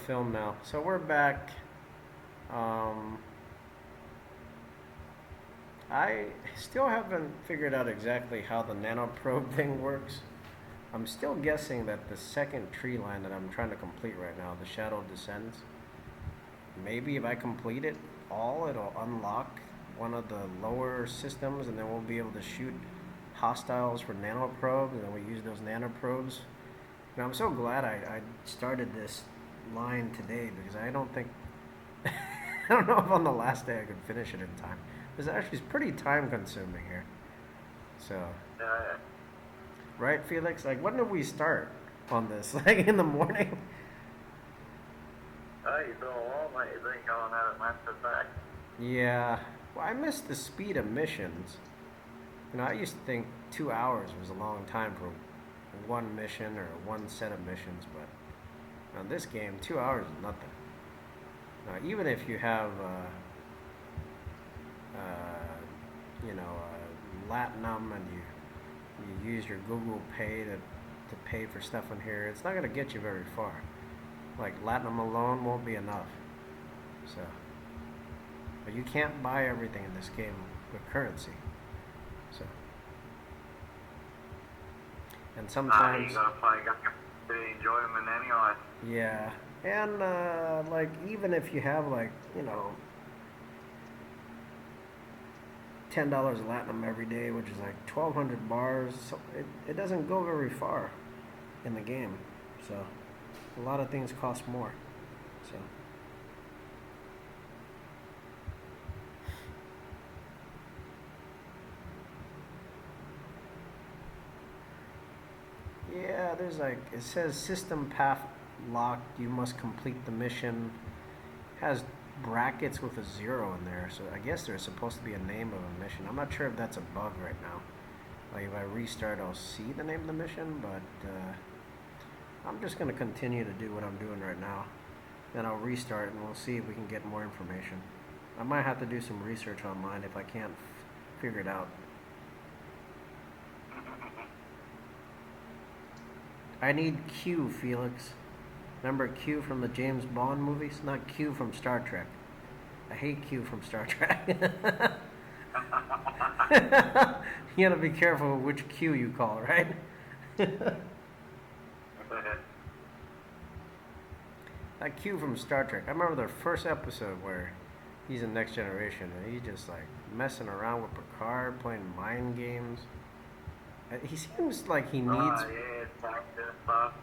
film now. So we're back. I still haven't figured out exactly how the nanoprobe thing works. I'm still guessing that the second tree line that I'm trying to complete right now, the Shadow Descends, maybe if I complete it all, it'll unlock one of the lower systems, and then we'll be able to shoot hostiles for nanoprobes, and then we use those nanoprobes. And I'm so glad I started this line today, because I don't think I don't know if on the last day I could finish it in time. This actually is pretty time consuming here. So, Yeah. right, Felix? Like, when did we start on this? Like in the morning? Oh, you've been along, mate. You've been going at it master back. Yeah. Well, I missed the speed of missions. You know, I used to think 2 hours was a long time for one mission or one set of missions, but on this game, 2 hours is nothing. Now, even if you have, Latinum, and you use your Google Pay to pay for stuff in here, it's not going to get you very far. Like, Latinum alone won't be enough. So, but you can't buy everything in this game with currency. So, and sometimes You gotta play games to enjoy them in anyway. yeah, and like, even if you have, like, $10 Latinum every day, which is like 1,200 bars, so it doesn't go very far in the game. So a lot of things cost more. So yeah, there's like, it says system path locked. You must complete the mission. Has brackets with a 0 in there, so I guess there's supposed to be a name of a mission. I'm not sure if that's a bug right now. Like, if I restart, I'll see the name of the mission, but I'm just gonna continue to do what I'm doing right now. Then I'll restart, and we'll see if we can get more information. I might have to do some research online if I can't figure it out. I need Q, Felix. Remember Q from the James Bond movies? Not Q from Star Trek. I hate Q from Star Trek. You gotta be careful which Q you call, right? That Q from Star Trek. I remember the first episode where he's in Next Generation, and he's just like messing around with Picard, playing mind games. He seems like he needs. Yeah, it's like this stuff.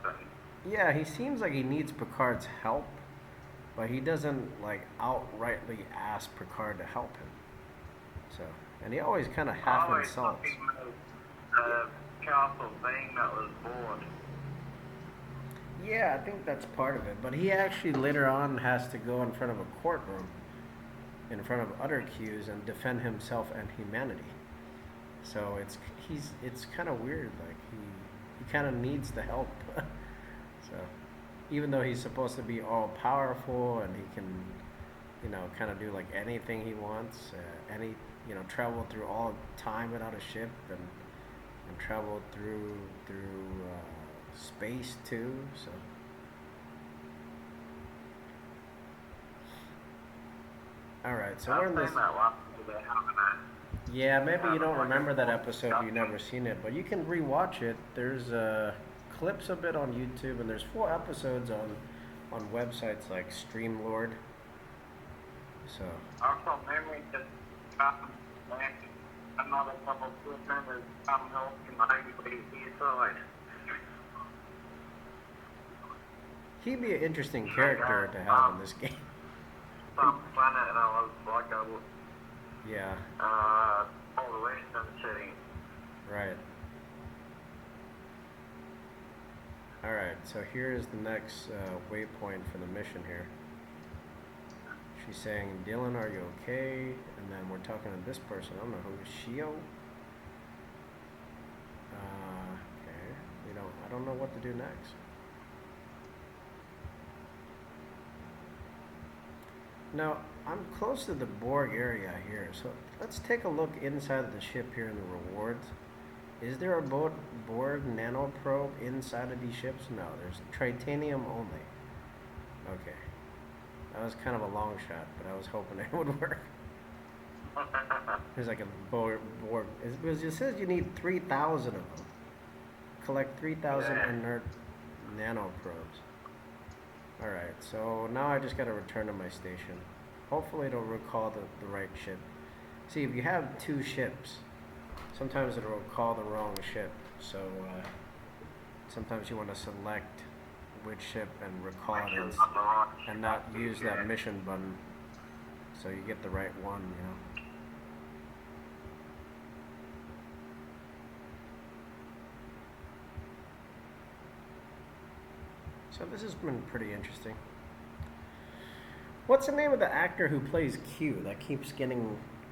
Yeah, he seems like he needs Picard's help, but he doesn't, like, outrightly ask Picard to help him. So, and he always kind of half insults. Castle thing that was bored. Yeah, I think that's part of it. But he actually later on has to go in front of a courtroom, in front of other Qs, and defend himself and humanity. So it's kind of weird. Like, he kind of needs the help. So, even though he's supposed to be all powerful and he can, kind of do like anything he wants, travel through all time without a ship, and travel through space too. So, all right. So we're in this. Yeah, maybe you don't remember that episode. You've never seen it, but you can rewatch it. There's clips of it on YouTube, and there's 4 episodes on websites like Streamlord. So. Also, memory just happened. Another couple of good members come help in the Navy side. He'd be an interesting character to have in this game. Some planet, and I was like, yeah. All the Western city. Right. Alright, so here's the next waypoint for the mission here. She's saying, Dylan, are you okay? And then we're talking to this person. I don't know who is Shio. Okay. I don't know what to do next. Now, I'm close to the Borg area here, so let's take a look inside of the ship here in the rewards. Is there a Borg nanoprobe inside of these ships? No, there's titanium only. Okay. That was kind of a long shot, but I was hoping it would work. There's like a Borg. It says you need 3,000 of them. Collect 3,000 inert nanoprobes. Alright, so now I just gotta return to my station. Hopefully it'll recall the right ship. See, if you have two ships, sometimes it'll recall the wrong ship. So sometimes you want to select which ship and recall it and not use that mission button so you get the right one, you know. So this has been pretty interesting. What's the name of the actor who plays Q? That keeps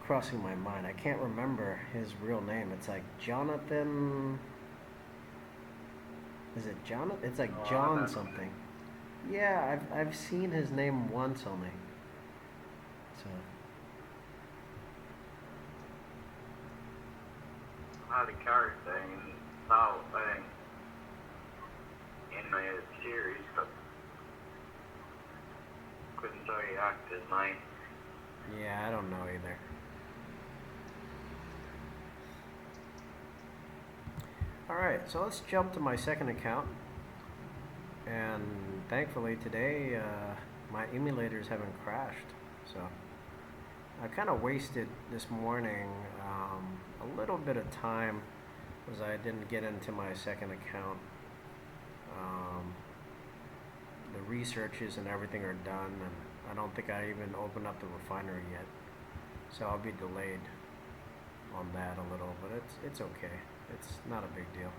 crossing my mind. I can't remember his real name. It's like Jonathan. Is it Jonathan? It's like John something. Yeah, I've seen his name once only. So. I had a character in Star Wars in the series, but couldn't tell you the actor's name. Yeah, I don't know either. Alright, so let's jump to my second account. And thankfully today my emulators haven't crashed. So I kind of wasted this morning a little bit of time because I didn't get into my second account. The researches and everything are done, and I don't think I even opened up the refinery yet. So I'll be delayed on that a little, but it's okay. It's not a big deal.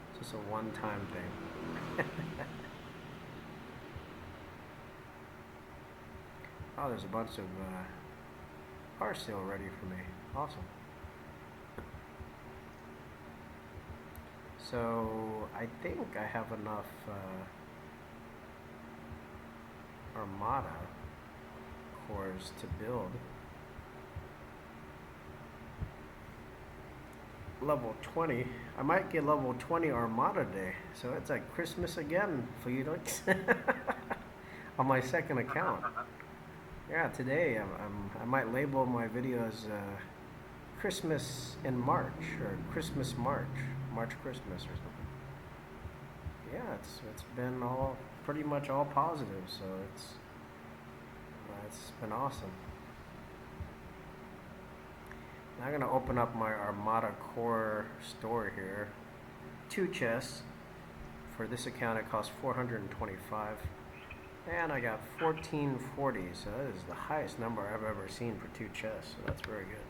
It's just a one-time thing. Oh, there's a bunch of car sale ready for me. Awesome. So I think I have enough Armada cores to build level 20. I might get level 20 Armada Day, so it's like Christmas again, Felix. On my second account. Yeah, today I might label my video as Christmas in March, or Christmas March Christmas or something. Yeah, it's been pretty much all positive, so it's been awesome. Now I'm gonna open up my Armada core store here. 2 chests. For this account it costs 425. And I got 1440, so that is the highest number I've ever seen for 2 chests, so that's very good.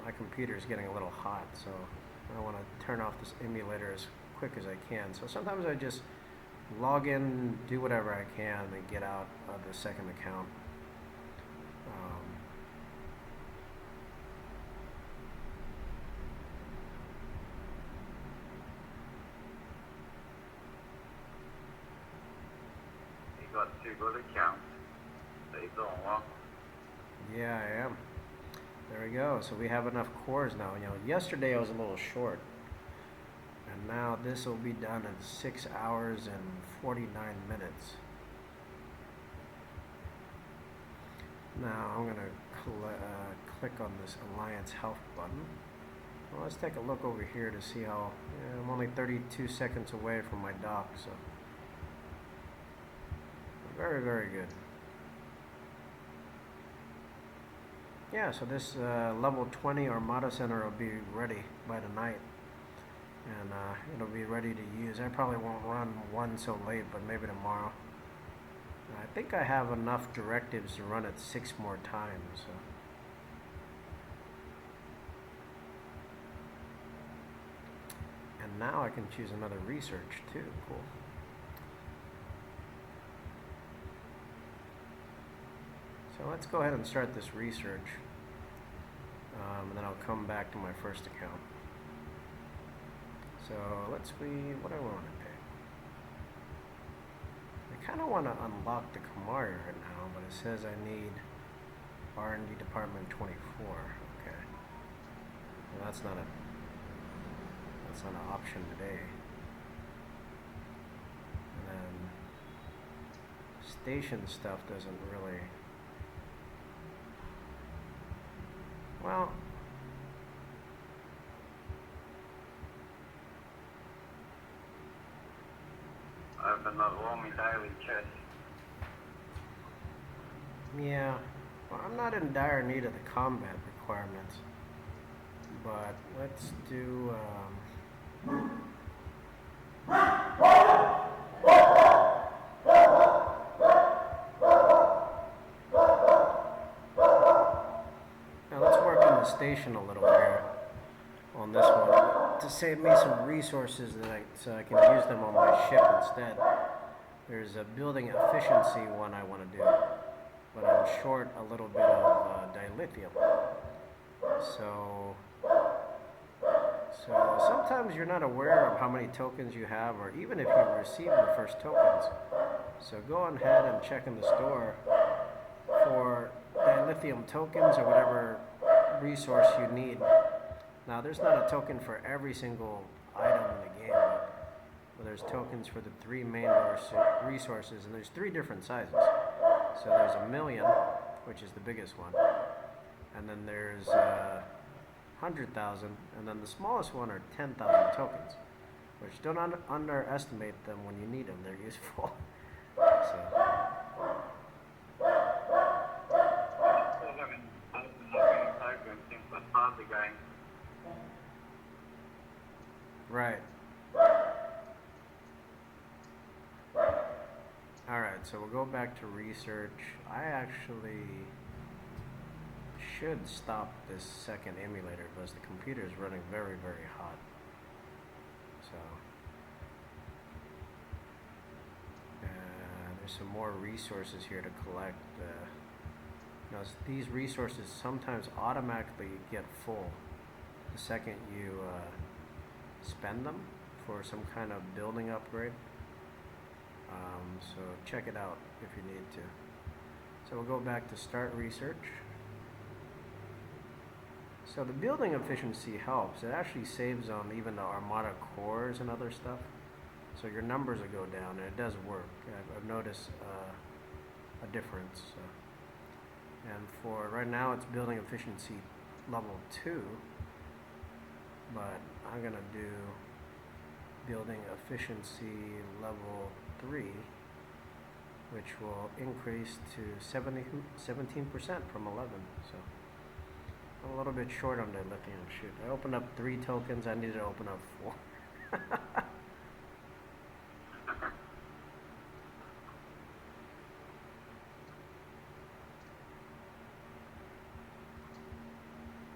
My computer is getting a little hot, so I want to turn off this emulator as quick as I can. So sometimes I just log in, do whatever I can, and get out of the second account. You got 2 good accounts. So you're doing well. Yeah, I am. There we go. So we have enough cores now. You know, yesterday I was a little short. And now this will be done in 6 hours and 49 minutes. Now I'm going to click on this Alliance Health button. Well, let's take a look over here to see how... Yeah, I'm only 32 seconds away from my dock, so... Very, very good. Yeah, so this level 20 Armada Center will be ready by tonight. And it'll be ready to use. I probably won't run one so late, but maybe tomorrow. I think I have enough directives to run it 6 more times. So. And now I can choose another research too. Cool. So let's go ahead and start this research. And then I'll come back to my first account. So what do I want to pick? I kind of want to unlock the Kamari right now, but it says I need R&D Department 24. Okay. Well, that's not an option today. And then station stuff doesn't really... Well... Open the Warmy Daily chest. Yeah, well, I'm not in dire need of the combat requirements, but let's do, now let's work on the station a little here on this one to save me some resources so I can use them on my ship instead. There's a building efficiency one I want to do, but I'm short a little bit of dilithium. So sometimes you're not aware of how many tokens you have, or even if you receive the first tokens. So go on ahead and check in the store for dilithium tokens or whatever resource you need. Now there's not a token for every single item in the game, but there's tokens for the 3 main resources, and there's 3 different sizes. So there's 1,000,000, which is the biggest one, and then there's 100,000, and then the smallest one are 10,000 tokens, which don't underestimate them when you need them. They're useful. So. Right. Alright, so we'll go back to research. I actually should stop this second emulator because the computer is running very, very hot. So, there's some more resources here to collect. Now, these resources sometimes automatically get full the second you spend them for some kind of building upgrade. So check it out if you need to. So we'll go back to start research. So the building efficiency helps. It actually saves on even the Armada cores and other stuff. So your numbers will go down, and it does work. I've noticed a difference. And for right now, it's building efficiency level 2. But I'm going to do building efficiency level 3, which will increase to 17% from 11. So I'm a little bit short on the lithium. Shoot, I opened up 3 tokens. I needed to open up 4.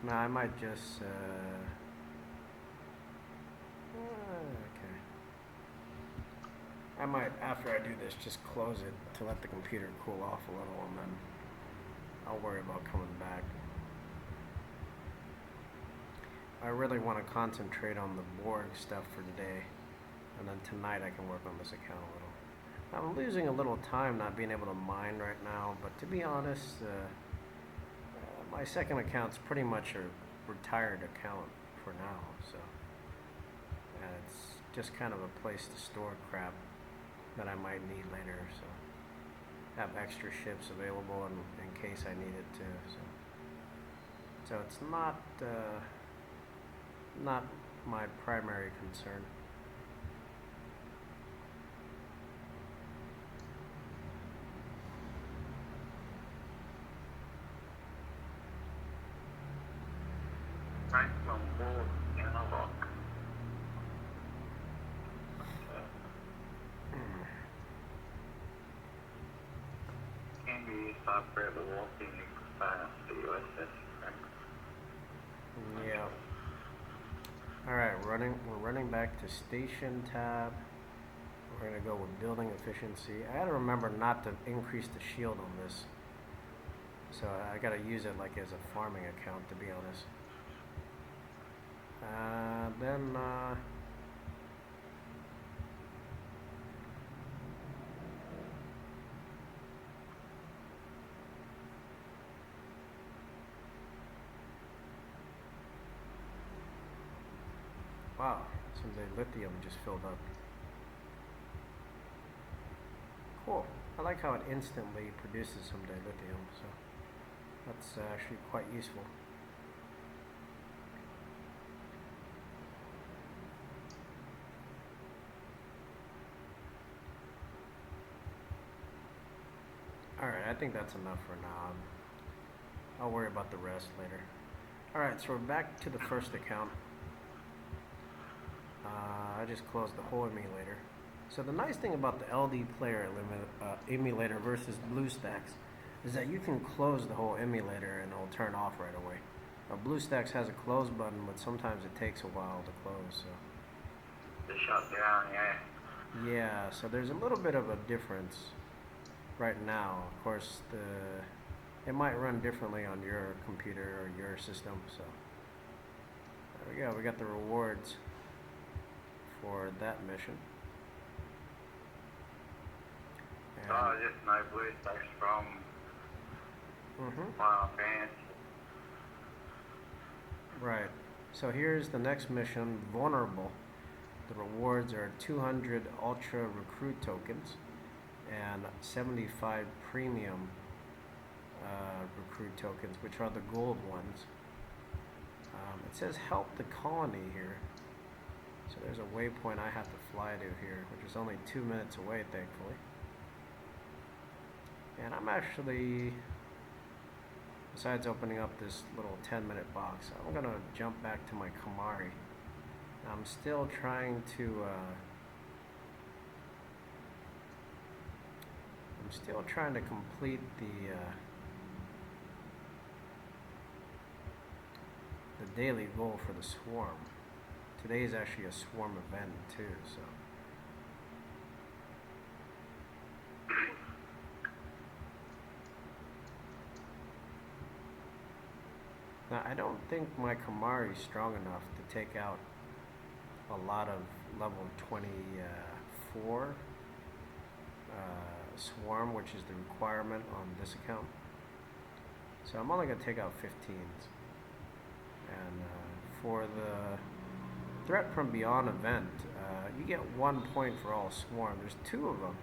Now I might just okay. I might, after I do this, just close it to let the computer cool off a little, and then I'll worry about coming back. I really want to concentrate on the Borg stuff for today, and then tonight I can work on this account a little. I'm losing a little time not being able to mine right now, but to be honest, my second account's pretty much a retired account for now, so it's just kind of a place to store crap that I might need later, so have extra ships available in case I need it too. So it's not my primary concern. Right from Borg analog. Can be used to upgrade the warping fast to USS. Yeah. Alright, we're running back to station tab. We're gonna go with building efficiency. I gotta remember not to increase the shield on this. So I gotta use it like as a farming account, to be honest. Wow, some of the lithium just filled up. Cool. I like how it instantly produces some dilithium, so that's actually quite useful. Alright, I think that's enough for now. I'll worry about the rest later. Alright, so we're back to the first account. I just closed the whole emulator. So the nice thing about the LD player emulator versus BlueStacks is that you can close the whole emulator and it'll turn off right away. Now BlueStacks has a close button, but sometimes it takes a while to close. So To shut down, yeah. yeah, so there's a little bit of a difference right now. Of course, it might run differently on your computer or your system. So there we go. We got the rewards for that mission. And Oh, just no blue stacks from mhm. Final Fantasy. Right. So here's the next mission, Vulnerable. The rewards are 200 Ultra Recruit tokens and 75 Premium Recruit tokens, which are the gold ones. It says help the colony here. So there's a waypoint I have to fly to here, which is only 2 minutes away, thankfully. And I'm actually, besides opening up this little 10-minute box, I'm going to jump back to my Kamari. I'm still trying to complete the daily goal for the swarm. Today is actually a swarm event too, so now I don't think my Kamari is strong enough to take out a lot of level 24 swarm, which is the requirement on this account. So I'm only going to take out 15s. And for the Threat from Beyond event, you get 1 point for all swarm. There's 2 of them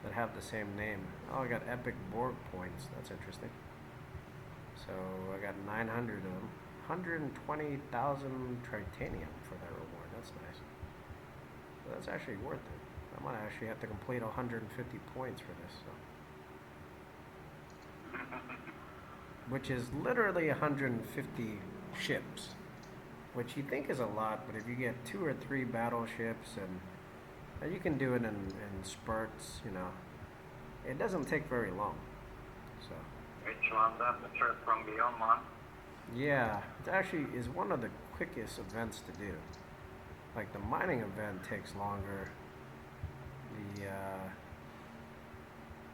that have the same name. Oh, I got epic Borg points. That's interesting. So I got 900 of them. 120,000 titanium for that reward. That's nice. So that's actually worth it. I might actually have to complete 150 points for this. So. Which is literally 150 ships. Which you think is a lot, but if you get 2 or 3 battleships and you can do it in spurts, you know, it doesn't take very long. So. Which one's that? The Threat from Beyond one? Yeah, it actually is one of the quickest events to do. Like the mining event takes longer.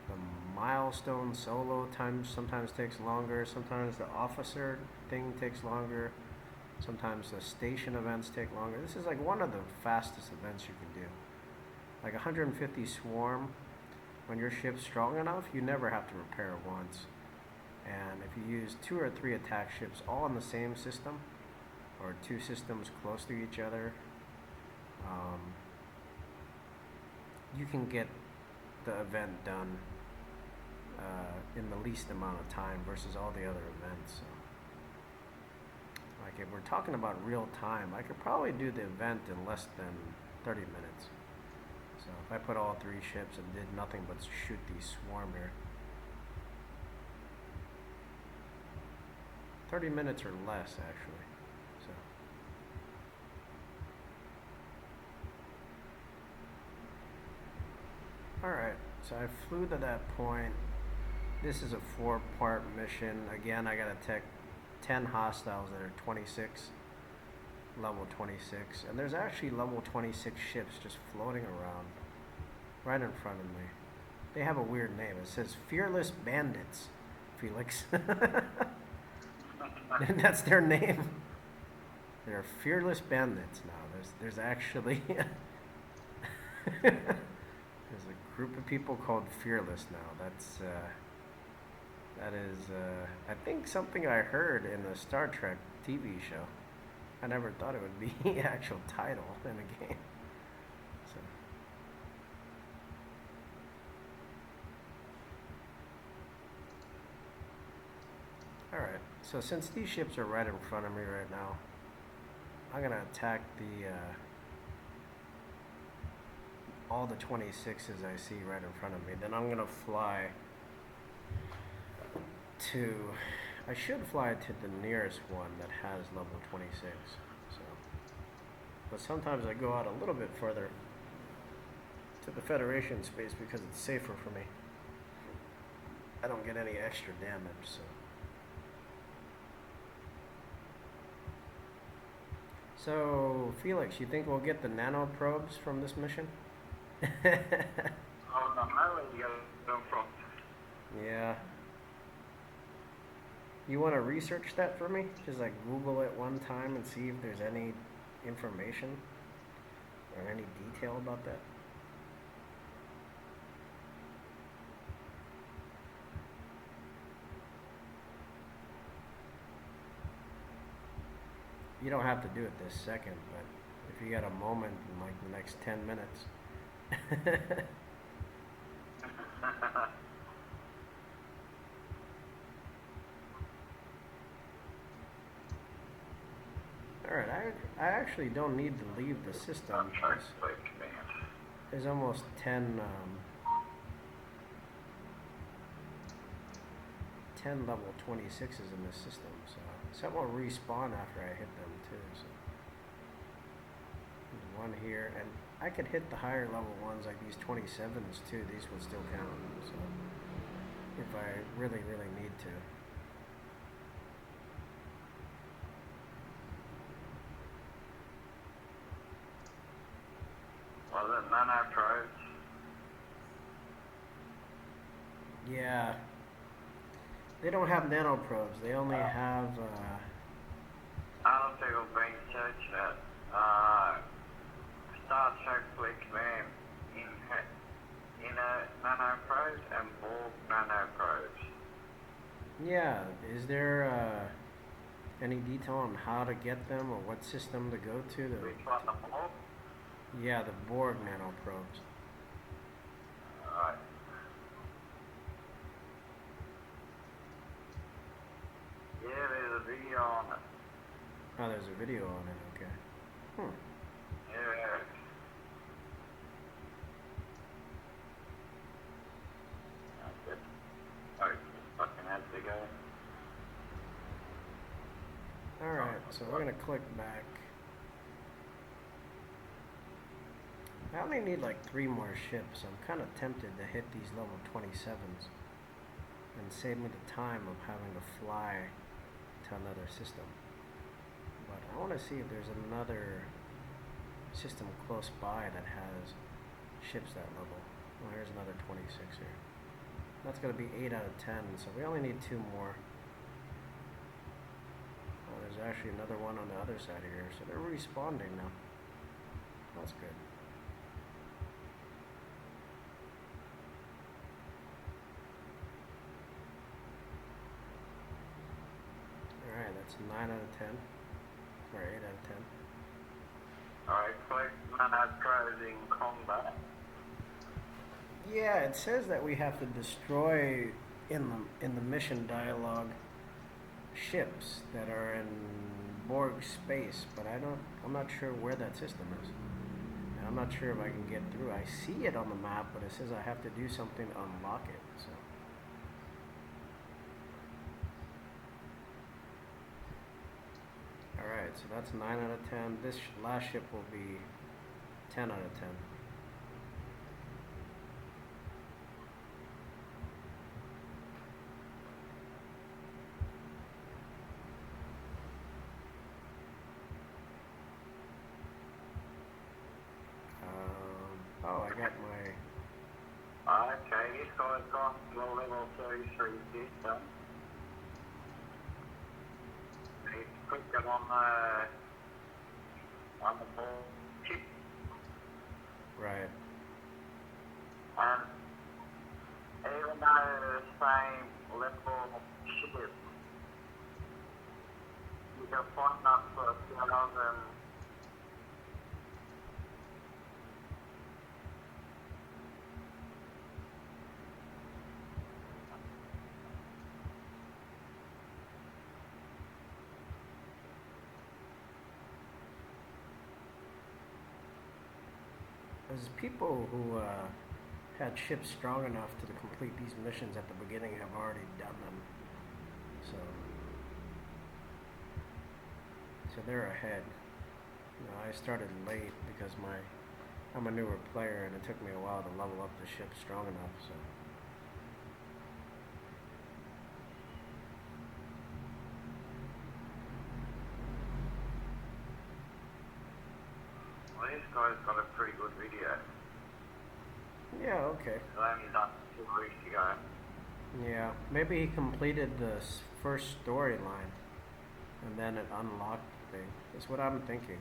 The milestone solo time sometimes takes longer. Sometimes the officer thing takes longer. Sometimes the station events take longer. This is like one of the fastest events you can do. Like 150 swarm, when your ship's strong enough, you never have to repair it once. And if you use 2 or 3 attack ships all in the same system, or 2 systems close to each other, you can get the event done in the least amount of time versus all the other events. So. Like if we're talking about real time, I could probably do the event in less than 30 minutes. So if I put all 3 ships and did nothing but shoot these swarm here, 30 minutes or less actually. So alright, so I flew to that point. This is a 4-part mission. Again, I gotta take 10 hostiles that are 26, level 26, and there's actually level 26 ships just floating around right in front of me. They have a weird name. It says Fearless Bandits, Felix. And that's their name. They're Fearless Bandits now. There's actually there's a group of people called Fearless now. That is I think something I heard in a StarTrek TV show. I never thought it would be the actual title in a game. So Alright, so since these ships are right in front of me right now, I'm gonna attack the, all the 26s I see right in front of me. Then I'm gonna fly to, I should fly to the nearest one that has level 26, so. But sometimes I go out a little bit further to the Federation space because it's safer for me. I don't get any extra damage, so. So, Felix, you think we'll get the nano probes from this mission? I don't know where you get them from. Yeah. You want to research that for me? Just like Google it one time and see if there's any information or any detail about that. You don't have to do it this second, but if you got a moment in like the next 10 minutes. Alright, I actually don't need to leave the system. There's almost 10 level 26s in this system, so some will respawn after I hit them too. So there's one here, and I could hit the higher level ones like these 27s too. These would still count, so if I really need to. Was it nano probes? Yeah. They don't have nano probes. They only have. Other people been searching it. StarTrek FleetCommand in a nano probes and Borg nano probes. Yeah. Is there any detail on how to get them or what system to go to? Which one, the Borg? Yeah, the Borg nano probes. Alright. Yeah, there's a video on it. Oh, there's a video on it. Okay. Yeah. That's it. Oh, fucking has to go. Alright, so we're gonna click back. I only need like 3 more ships. I'm kind of tempted to hit these level 27s and save me the time of having to fly to another system. But I want to see if there's another system close by that has ships that level. Well, here's another 26 here. That's going to be 8 out of 10, so we only need 2 more. Oh, there's actually another one on the other side of here, so they're respawning now. That's good. Alright, that's 9 out of 10. Or 8 out of 10. Alright, click nano probes in combat. Yeah, it says that we have to destroy in the mission dialogue ships that are in Borg space, but I'm not sure where that system is. And I'm not sure if I can get through. I see it on the map, but it says I have to do something to unlock it, so. Alright, so that's 9 out of 10. This last ship will be 10 out of 10. Oh, I got my... Okay, this guy's got the level 33 system. He's put them on the ball chip. Right. And even though they're the same level ship, you can find up for a few of them. As people who had ships strong enough to complete these missions at the beginning have already done them. So, so they're ahead. You know, I started late because I'm a newer player and it took me a while to level up the ship strong enough. So. Well, this guy's got a pretty good video. Yeah, okay. It's only done 2 weeks ago. Yeah, maybe he completed the first storyline and then it unlocked the thing. That's what I'm thinking.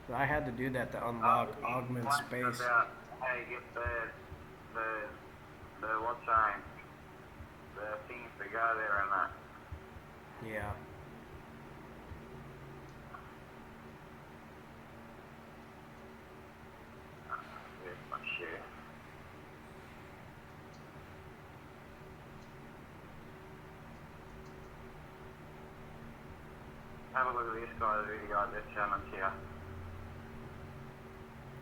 But I had to do that to unlock augment space. About how you get the what's name, the things to go there and that. Yeah. There's my shit. Have a look at this guy's video I just sent him to you.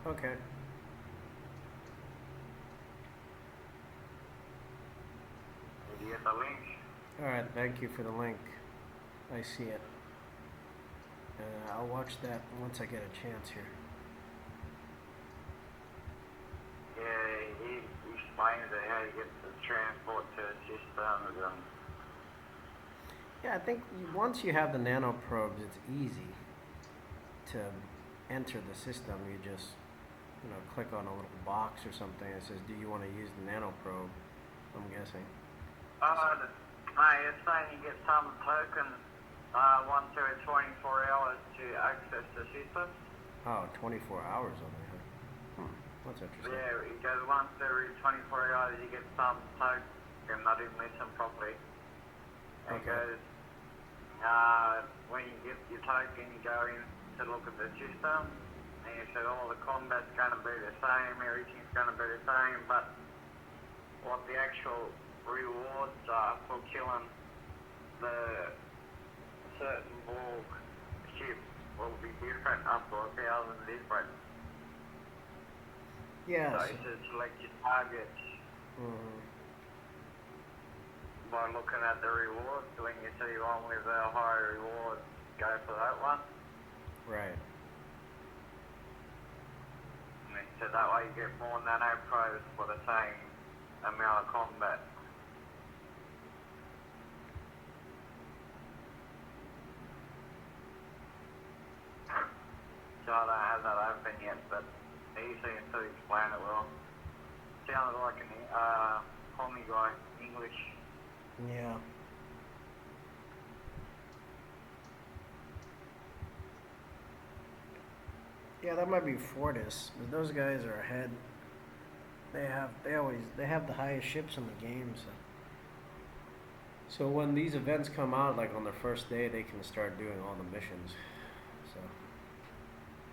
Okay. Did you get the link? Alright, thank you for the link. I see it. I'll watch that once I get a chance here. Yeah, he explains it, how you get the transport to systems and... Yeah, I think once you have the nanoprobes, it's easy to enter the system. You just, you know, click on a little box or something that says, do you want to use the nanoprobe? I'm guessing. Mate, it's saying you get some token once every 24 hours to access the system. Oh, 24 hours on there. That's interesting. Yeah, it goes once every 24 hours you get some token. I didn't listen properly. It goes, when you get your token, you go in to look at the system, and you said, oh, the combat's going to be the same, everything's going to be the same, but what the actual rewards are for killing the certain Borg ship will be different, up to 1,000 different. Yeah. So you should select your targets. By looking at the rewards, when you see one with a higher reward, go for that one. Right. And so that way you get more nanoprobes for the same amount of combat. So I don't have that open yet, but he seems to explain it well. Sounded like an Tommy guy, English. Yeah. Yeah, that might be Fortis, but those guys are ahead. They have the highest ships in the game, so when these events come out, like on the first day, they can start doing all the missions. So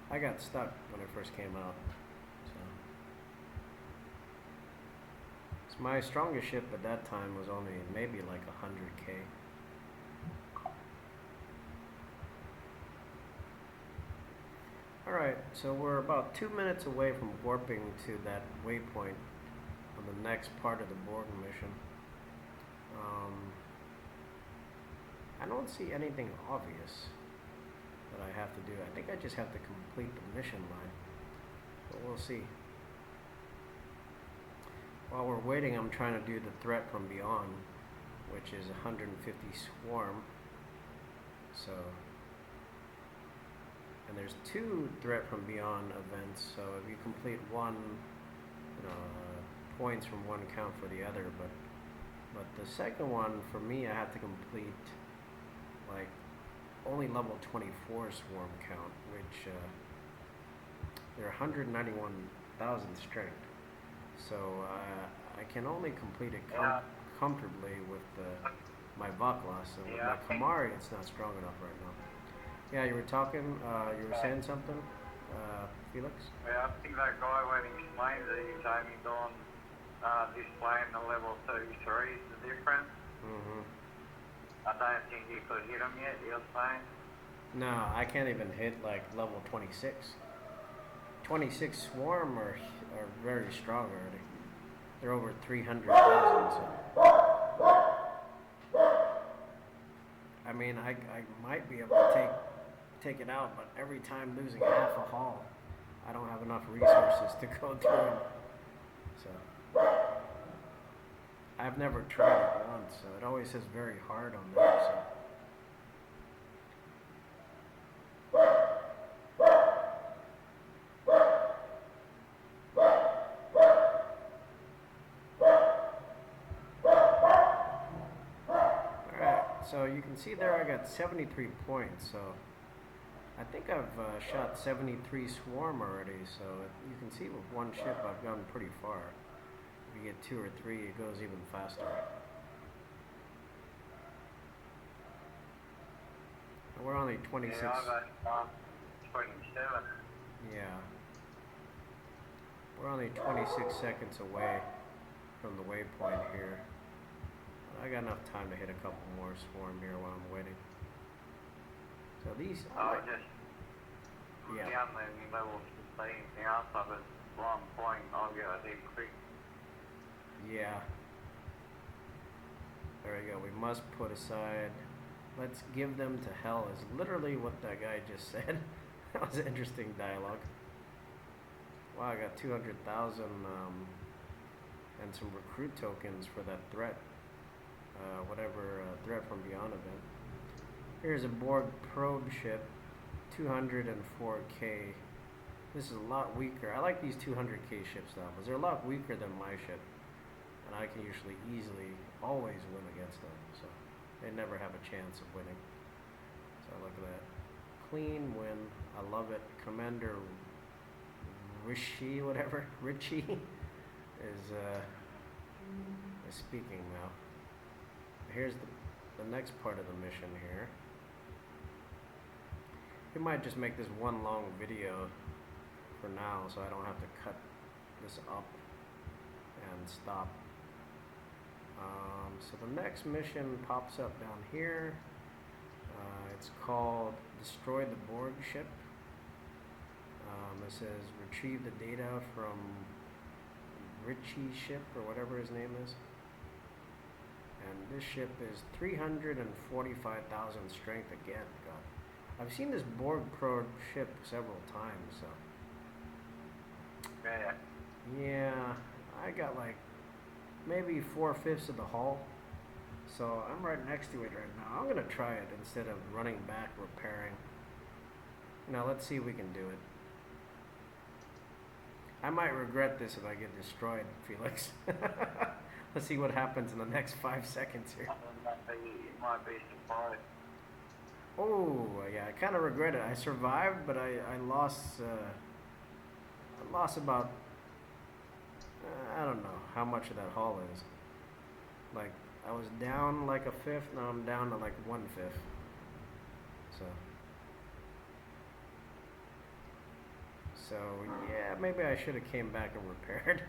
I got stuck when it first came out. So my strongest ship at that time was only maybe like 100K. Alright, so we're about 2 minutes away from warping to that waypoint on the next part of the Borg mission. I don't see anything obvious that I have to do. I think I just have to complete the mission line, but we'll see. While we're waiting, I'm trying to do the threat from beyond, which is 150 swarm. So, and there's 2 threat from beyond events. So if you complete one, you know, points from one count for the other. But the second one for me, I have to complete like only level 24 swarm count, which they're 191,000 strength. So I can only complete it comfortably with my Vaklas, and with my Kamari, it's not strong enough right now. Yeah, you were talking, you were saying something, Felix? Yeah, I think that guy when he explains it, he's only gone displaying the level 33 is the difference. I don't think he could hit him yet, you're saying? No, I can't even hit like level 26. 26 swarm are very strong already. They're over 300,000. So. I mean, I might be able to take it out, but every time losing half a hull, I don't have enough resources to go through them. So I've never tried it once, so it always says very hard on there. So. So you can see there I got 73 points, so I think I've shot 73 swarm already, so you can see with one ship I've gone pretty far. If you get 2 or 3, it goes even faster. And we're only 26. Yeah, I got 27. Yeah. We're only 26 seconds away from the waypoint here. I got enough time to hit a couple more swarm here while I'm waiting. So these... I just... Yeah. Down there, level 15, the outside is 1 point, I'll get a hit quick. Yeah. There we go. We must put aside... Let's give them to hell is literally what that guy just said. That was an interesting dialogue. Wow, I got 200,000 and some recruit tokens for that threat. Whatever threat from beyond event. Here's a Borg probe ship, 204k. This is a lot weaker. I like these 200k ships now, because they're a lot weaker than my ship, and I can usually always win against them. So they never have a chance of winning. So look at that, clean win. I love it. Commander Richie is speaking now. Here's the next part of the mission here. We might just make this one long video for now, so I don't have to cut this up and stop. So the next mission pops up down here. It's called Destroy the Borg ship. It says retrieve the data from Richie's ship, or whatever his name is. And this ship is 345,000 strength again. God, I've seen this Borg probe ship several times. So yeah, I got like maybe 4/5 of the hull. So I'm right next to it right now. I'm gonna try it instead of running back repairing. Now let's see if we can do it. I might regret this if I get destroyed, Felix. Let's see what happens in the next 5 seconds here. It might be surprised. Oh, yeah, I kind of regret it. I survived, but I lost about, I don't know how much of that hull is. Like, I was down like 1/5, now I'm down to like 1/5. So yeah, maybe I should have came back and repaired.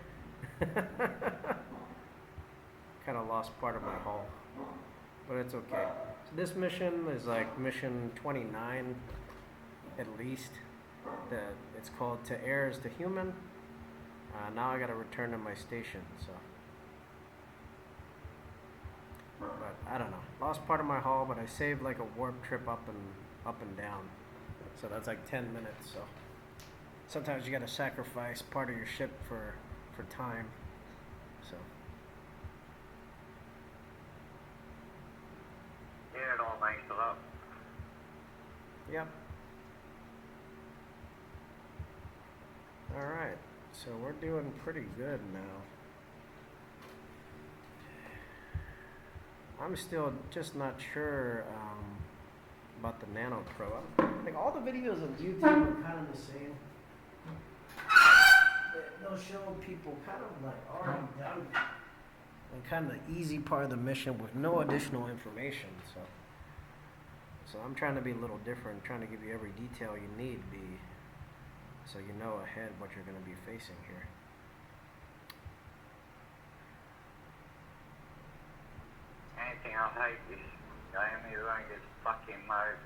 Kind of lost part of my hull, but it's okay. So this mission is like mission 29 at least. It's called To Heirs to Human. Now I gotta return to my station, so. But I don't know. Lost part of my hull, but I saved like a warp trip up and down. So that's like 10 minutes, so. Sometimes you gotta sacrifice part of your ship for time, so. Yeah, it all makes it up. Yep. Alright, so we're doing pretty good now. I'm still just not sure about the nano probe. Like all the videos on YouTube are kind of the same. They'll show people kind of like already done and kind of the easy part of the mission with no additional information. So I'm trying to be a little different, trying to give you every detail you need, so you know ahead what you're going to be facing here. Anything I hate this game, you don't get fucking mode.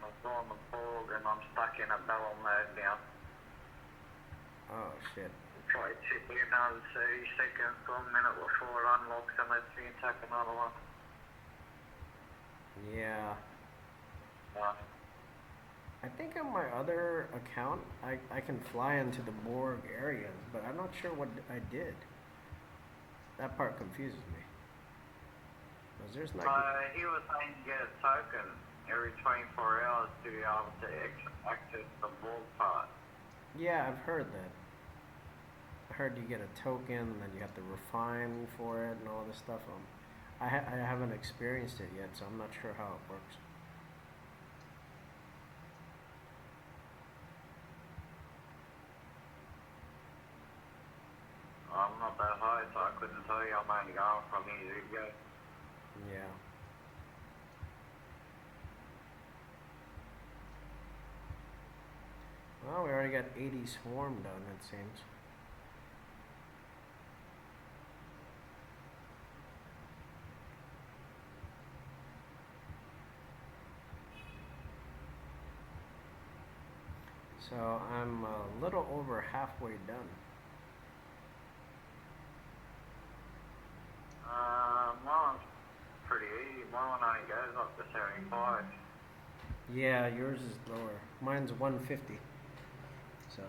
I'm on the Borg and I'm stuck in a battle mode now. Oh shit. Try to hit another 30 seconds to a minute before it unlocks and lets me attack another one. Yeah. Uh, I think on my other account, I can fly into the Borg areas, but I'm not sure what I did. That part confuses me. Because there's like... he was saying to get a token every 24 hours to be able to access the Borg part. Yeah, I've heard that. I heard you get a token, and then you have to refine for it and all this stuff. I haven't experienced it yet, so I'm not sure how it works. I'm not that high, so I couldn't tell you. I'm only going from here to go. Yeah. Well, we already got 80 swarm done, it seems. So I'm a little over halfway done. Mine's pretty easy. Mine only goes up to 75. Yeah, yours is lower. Mine's 150. So.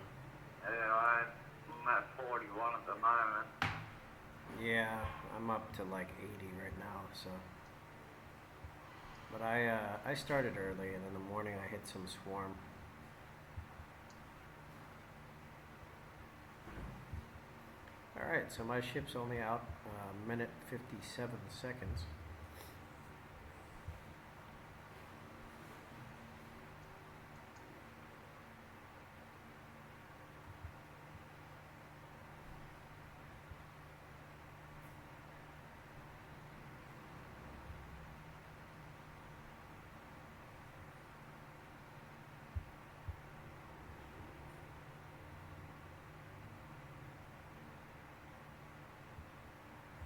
Yeah, I'm at 41 at the moment. Yeah, I'm up to like 80 right now, so. But I started early, and in the morning I hit some swarm. Alright, so my ship's only out a minute 57 seconds.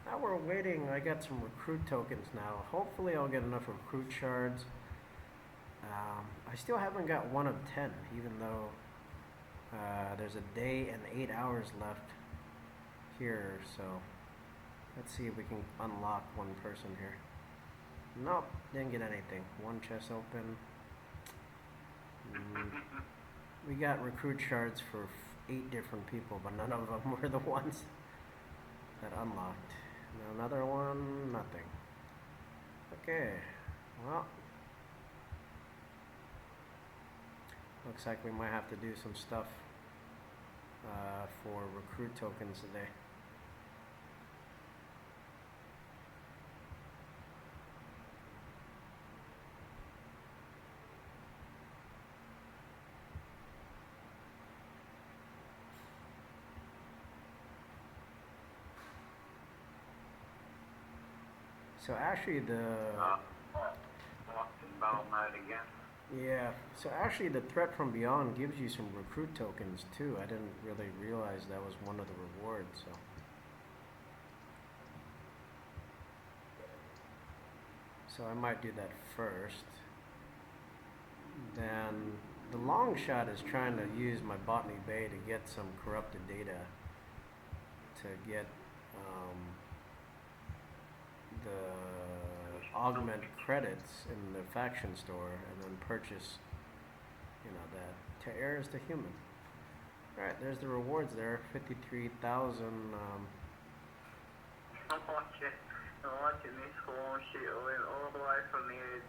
Now we're waiting. I got some recruit tokens now. Hopefully I'll get enough recruit shards. I still haven't got 1 of 10, even though there's a day and 8 hours left here. So let's see if we can unlock one person here. Nope, didn't get anything. One chest open. We got recruit shards for 8 different people, but none of them were the ones that unlocked. Another one, nothing. Okay, well, looks like we might have to do some stuff for recruit tokens today. So actually Locked in battle mode again. yeah, so actually the threat from beyond gives you some recruit tokens too. I didn't really realize that was one of the rewards, so I might do that first. Then the long shot is trying to use my botany bay to get some corrupted data to get the augment credits in the faction store and then purchase, that to air as the human. Alright, there's the rewards there. 53,000. I'm watching this swarm shit. I went all the way from the edge.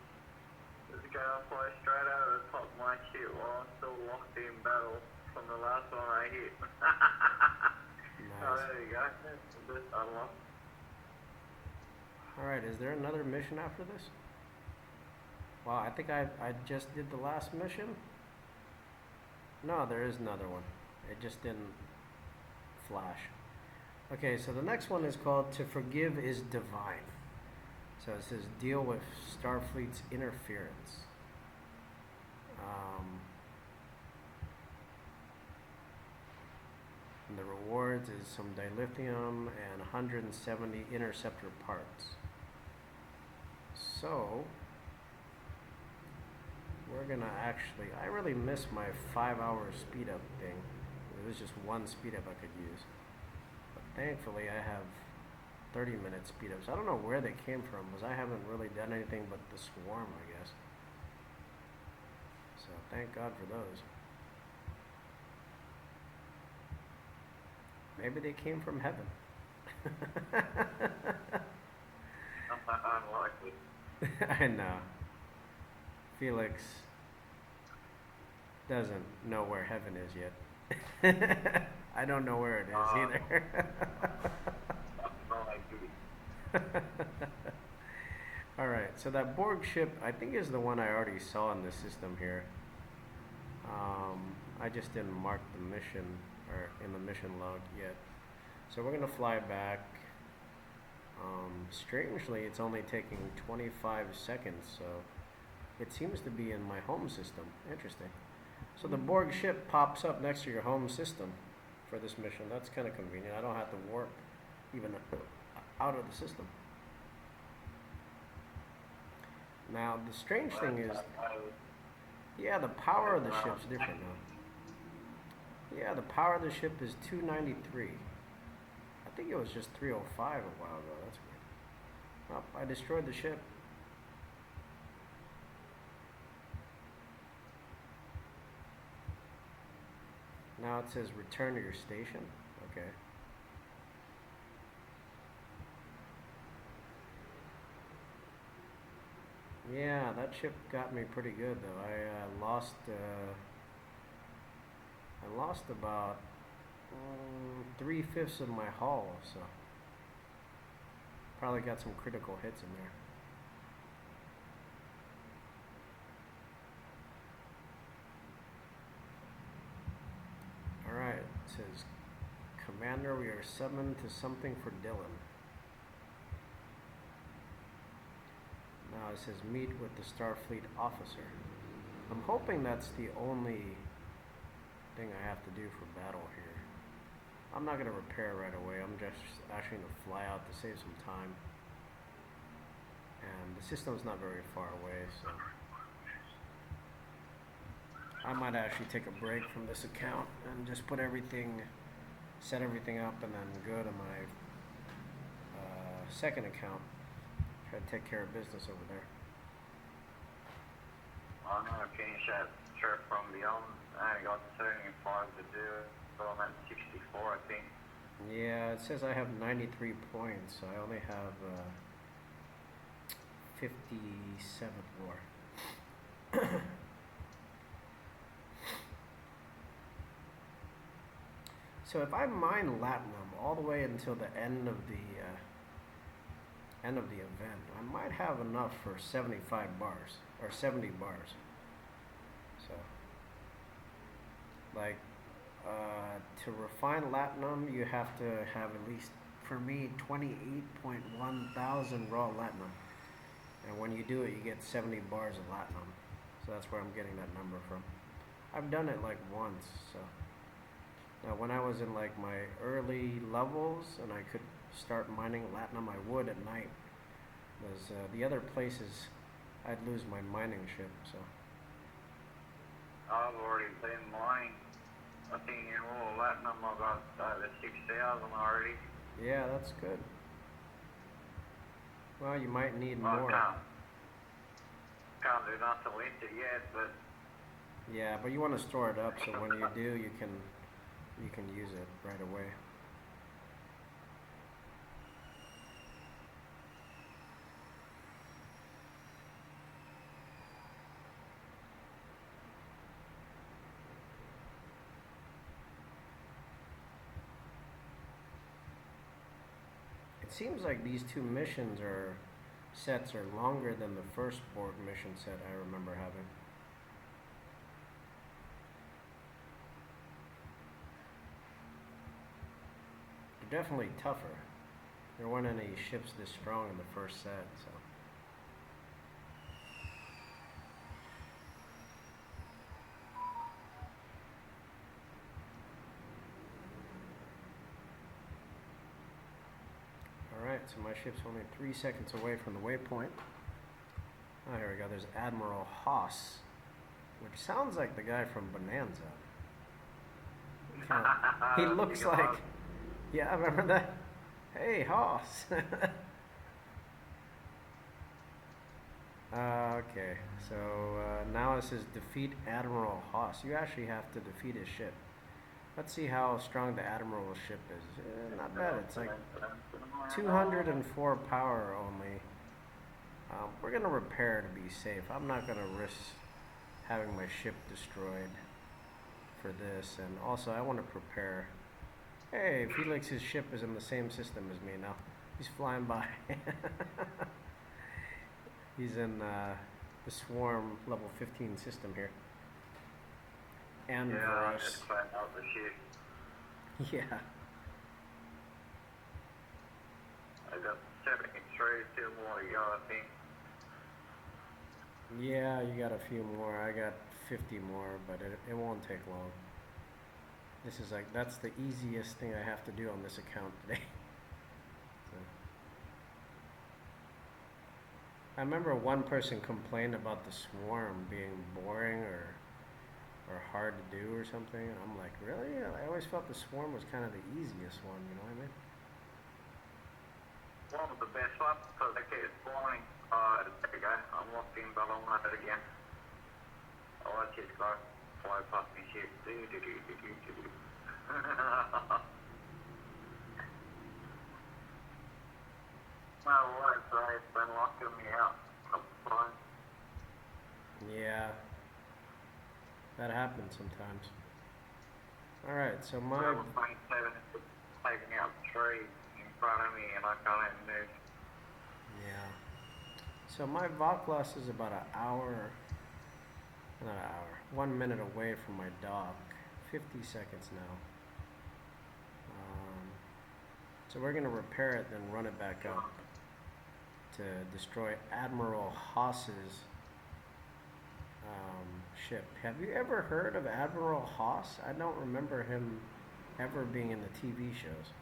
Just go fly straight over the top of my shit while I'm still locked in battle from the last one I hit. Nice. Oh, there you go. Just unlocked. Alright, is there another mission after this? Wow, I think I just did the last mission. No, there is another one. It just didn't flash. Okay, so the next one is called To Forgive is Divine. So it says deal with Starfleet's interference. And the rewards is some dilithium and 170 interceptor parts. So we're gonna actually, I really miss my 5-hour speed up thing. It was just one speed up I could use. But thankfully I have 30-minute speed ups. I don't know where they came from, because I haven't really done anything but the swarm, I guess. So thank God for those. Maybe they came from heaven. Unlikely. I know. Felix doesn't know where heaven is yet. I don't know where it is either. Alright, so that Borg ship, I think, is the one I already saw in the system here. I just didn't mark the mission, or in the mission log yet. So we're going to fly back. Strangely, it's only taking 25 seconds, so it seems to be in my home system. Interesting. So the Borg ship pops up next to your home system for this mission. That's kind of convenient. I don't have to warp even out of the system. Now, the strange thing is, yeah, the power of the ship's different now. Yeah, the power of the ship is 293. I think it was just 305 a while ago. That's weird. Oh, I destroyed the ship. Now it says return to your station. Okay. Yeah, that ship got me pretty good though. I lost about 3/5 of my hull, so probably got some critical hits in there. Alright, it says, Commander, we are summoned to something for Dylan. Now it says, meet with the Starfleet officer. I'm hoping that's the only thing I have to do for battle here. I'm not going to repair right away. I'm just actually going to fly out to save some time. And the system's not very far away, so I might actually take a break from this account and just put everything, set everything up, and then go to my second account. Try to take care of business over there. I'm going to finish that trip from beyond. I got 75 to do, so I'm at 64, I think. Yeah, it says I have 93 points, so I only have 57 more. So if I mine Latinum all the way until the end of the event, I might have enough for 75 bars or 70 bars. So, like, to refine Latinum, you have to have at least, for me, 28.1 thousand raw Latinum. And when you do it, you get 70 bars of Latinum. So that's where I'm getting that number from. I've done it like once, so. Now when I was in like my early levels and I could start mining Latinum, I would at night. Because the other places, I'd lose my mining ship, so. I've already been mining. I think in all Latinum I've got over 6,000 already. Yeah, that's good. Well, you might need Well, more. Can't do nothing with it yet, but Yeah, but you want to store it up so when you do, you can use it right away. It seems like these two missions sets are longer than the first Borg mission set I remember having. They're definitely tougher. There weren't any ships this strong in the first set, so. Alright, so my ship's only 3 seconds away from the waypoint. Oh, here we go. There's Admiral Haas which sounds like the guy from Bonanza. He looks like, yeah, I remember that. Hey, Hoss. Okay, so now it says defeat Admiral Hoss. You actually have to defeat his ship. Let's see how strong the Admiral's ship is. Not bad. It's like 204 power only. We're gonna repair to be safe. I'm not gonna risk having my ship destroyed for this. And also, I want to prepare. Hey, Felix's ship is in the same system as me now. He's flying by. He's in the Swarm level 15 system here. And yeah, for I us. just found out the ship. Yeah. I got 73 still more to go, I think. Yeah, you got a few more. I got 50 more, but it won't take long. This is like, that's the easiest thing I have to do on this account today. So. I remember one person complained about the Swarm being boring or hard to do or something, and I'm like, really? I always felt the Swarm was kind of the easiest one, you know what I mean? One of the best ones, because they keep spawning. There we go, I'm locked in, but I'll run it again. Oh, let's just go fly past me ship. No worries, they've been locking me out. I'm fine. Yeah. That happens sometimes. Alright, so my... Level 27 is taking out the tree in front of me and I can't even move. Yeah. So my Voklas is about an hour, not an hour, 1 minute away from my dock. 50 seconds now. So we're going to repair it, then run it back up to destroy Admiral Hoss's ship. Have you ever heard of Admiral Hoss? I don't remember him ever being in the TV shows.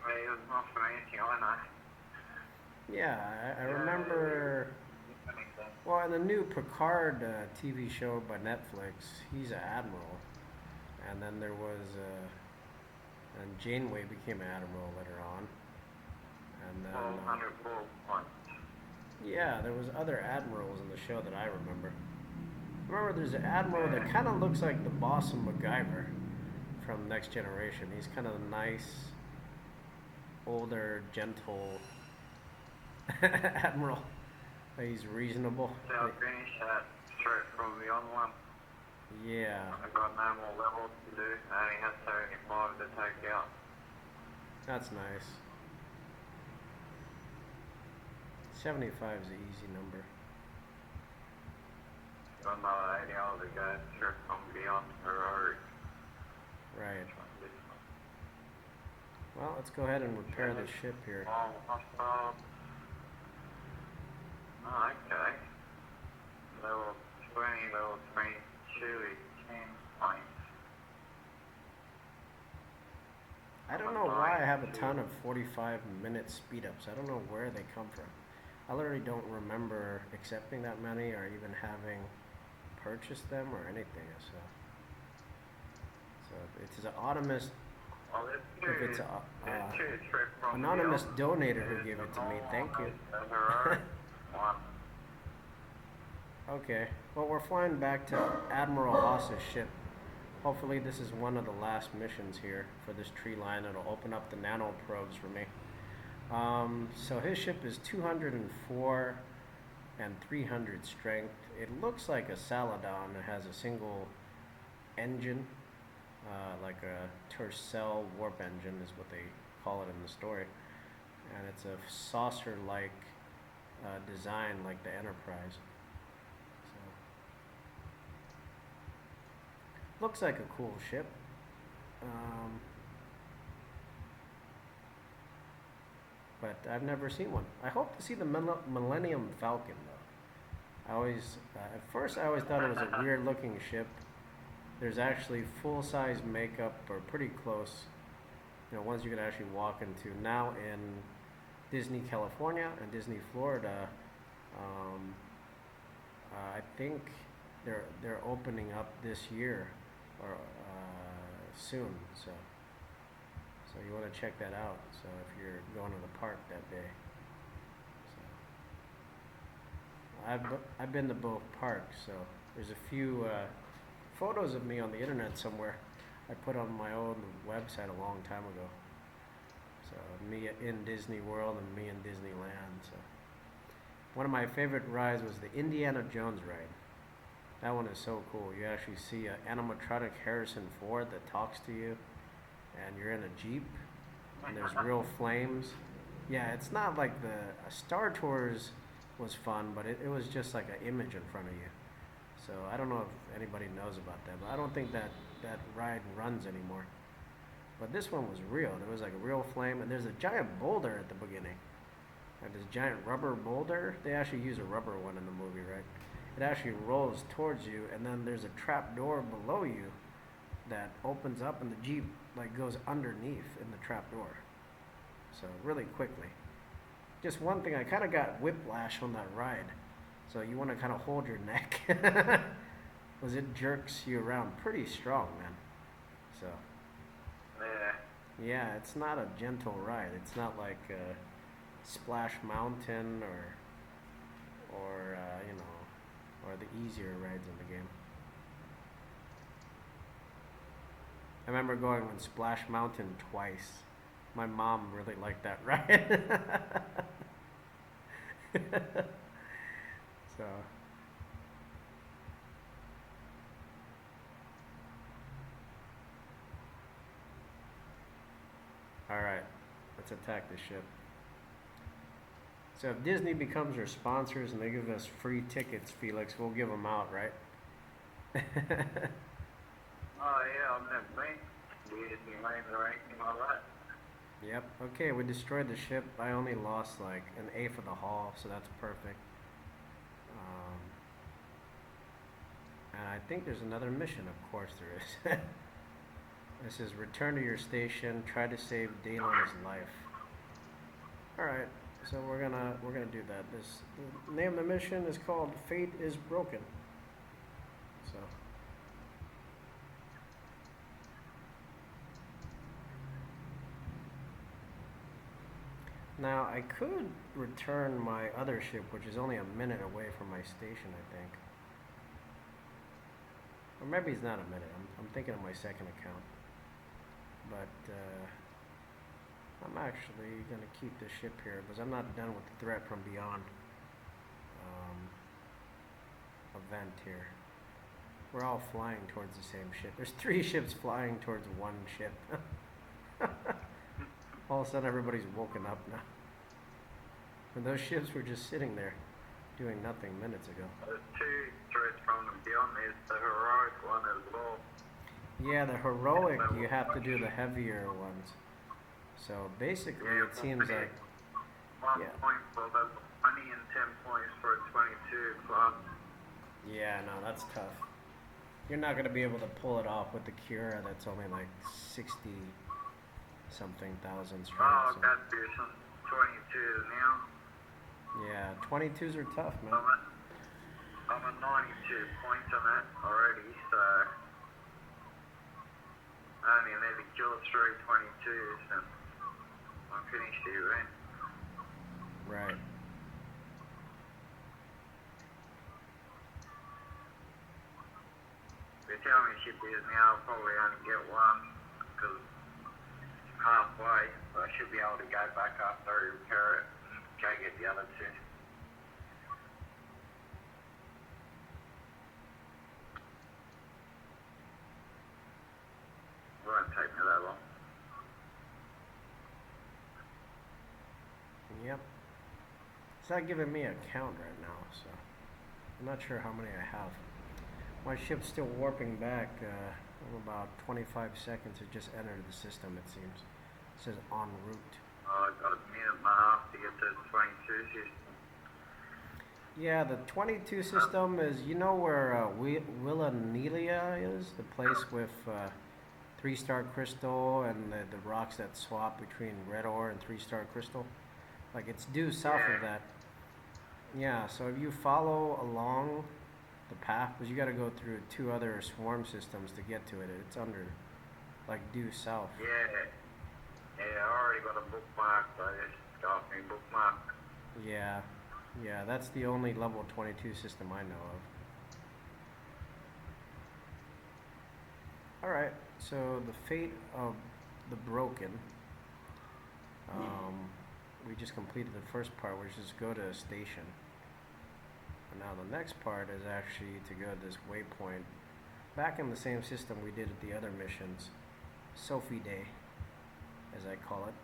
Well, it was not for anything, I know. Yeah, I remember. Well, in the new Picard TV show by Netflix, he's an admiral, and then there was, and Janeway became an admiral later on, and then. Yeah, there was other admirals in the show that I remember. Remember, there's an admiral that kind of looks like the boss of MacGyver from Next Generation. He's kind of nice, older, gentle admiral. He's reasonable. So I'll finish that straight from the on one. Yeah. I've got no more levels to do. I only have 75 to take out. That's nice. 75 is an easy number. Got another 80 hours to go straight from beyond Ferrari. Right. Well, let's go ahead and repair the ship here. Oh, okay. Level 20, level 22, 10 points. I don't know why I have a ton of 45-minute speed-ups. I don't know where they come from. I literally don't remember accepting that many or even having purchased them or anything. So it's an autonomous. If it's an anonymous donator who gave it to me, thank you. Okay, well, we're flying back to Admiral Hoss's ship. Hopefully this is one of the last missions here for this tree line. It'll open up the nano probes for me. So his ship is 204 and 300 strength. It looks like a Saladon. It has a single engine, like a Tercel warp engine is what they call it in the story. And it's a saucer-like design like the Enterprise. So, looks like a cool ship. But I've never seen one. I hope to see the Millennium Falcon though. At first I always thought it was a weird looking ship. There's actually full-size makeup, or pretty close, ones you can actually walk into. Now in Disney California and Disney Florida, I think they're opening up this year or soon. So you want to check that out. So if you're going to the park that day. So I've been to both parks. So there's a few photos of me on the internet somewhere. I put on my own website a long time ago. So me in Disney World and me in Disneyland. So one of my favorite rides was the Indiana Jones ride. That one is so cool. You actually see an animatronic Harrison Ford that talks to you, and you're in a Jeep, and there's real flames. Yeah, it's not like the Star Tours was fun, but it was just like an image in front of you. So I don't know if anybody knows about that, but I don't think that ride runs anymore. But this one was real. There was like a real flame, and there's a giant boulder at the beginning. Like this giant rubber boulder. They actually use a rubber one in the movie, right? It actually rolls towards you, and then there's a trap door below you that opens up, and the Jeep like goes underneath in the trap door. So really quickly. Just one thing, I kind of got whiplash on that ride. So you want to kind of hold your neck, because it jerks you around pretty strong, man. So. Yeah, it's not a gentle ride. It's not like Splash Mountain or or the easier rides in the game. I remember going on Splash Mountain twice. My mom really liked that ride. So. Alright, let's attack the ship. So if Disney becomes our sponsors and they give us free tickets, Felix, we'll give them out, right? Oh yeah, I've never been to Disneyland or anything like that. Yep. Okay, we destroyed the ship. I only lost like an eighth of the hull, so that's perfect. And I think there's another mission, of course there is. This is return to your station, try to save Dalen's life. Alright, so we're gonna do that. The name of the mission is called Fate is Broken. So now I could return my other ship, which is only a minute away from my station, I think. Or maybe it's not a minute. I'm thinking of my second account. But I'm actually going to keep this ship here because I'm not done with the threat from beyond event here. We're all flying towards the same ship. There's 3 ships flying towards one ship. All of a sudden everybody's woken up now. And those ships were just sitting there doing nothing minutes ago. There's 2 threats from beyond. There's the heroic one as well. Yeah, the heroic, you have to do the heavier ones. So basically, it seems like. 1 point for the 20 and 10 points for a 22 club. Yeah, no, that's tough. You're not going to be able to pull it off with the Cura that's only like 60 something thousand strength. Oh, so. got to do some 22 now. Yeah, 22s are tough, man. I'm at 92 points on it already, so. I only need to kill 3 22s and I'm finished here, right? Right. They tell me ship is now, I'll probably only get 1 because halfway, so I should be able to go back after I repair it and go get the other 2. It won't take me that long. Yep. It's not giving me a count right now, so I'm not sure how many I have. My ship's still warping back about 25 seconds. It just entered the system, it seems. It says en route. Oh, I've got a minute and a half to get to the 22 system. Yeah, the 22 system is, you know where Willanelia is? The place with 3-star crystal and the rocks that swap between red ore and 3-star crystal? Like, it's due south of that. Yeah, so if you follow along the path, because you got to go through 2 other swarm systems to get to it. It's under, like, due south. Yeah. Yeah, I already got a bookmark, so I just got me bookmark. Yeah, yeah, that's the only level 22 system I know of. All right, so the fate of the broken. We just completed the first part, which is go to a station. And now the next part is actually to go to this waypoint, back in the same system we did at the other missions, Sophie Day, as I call it,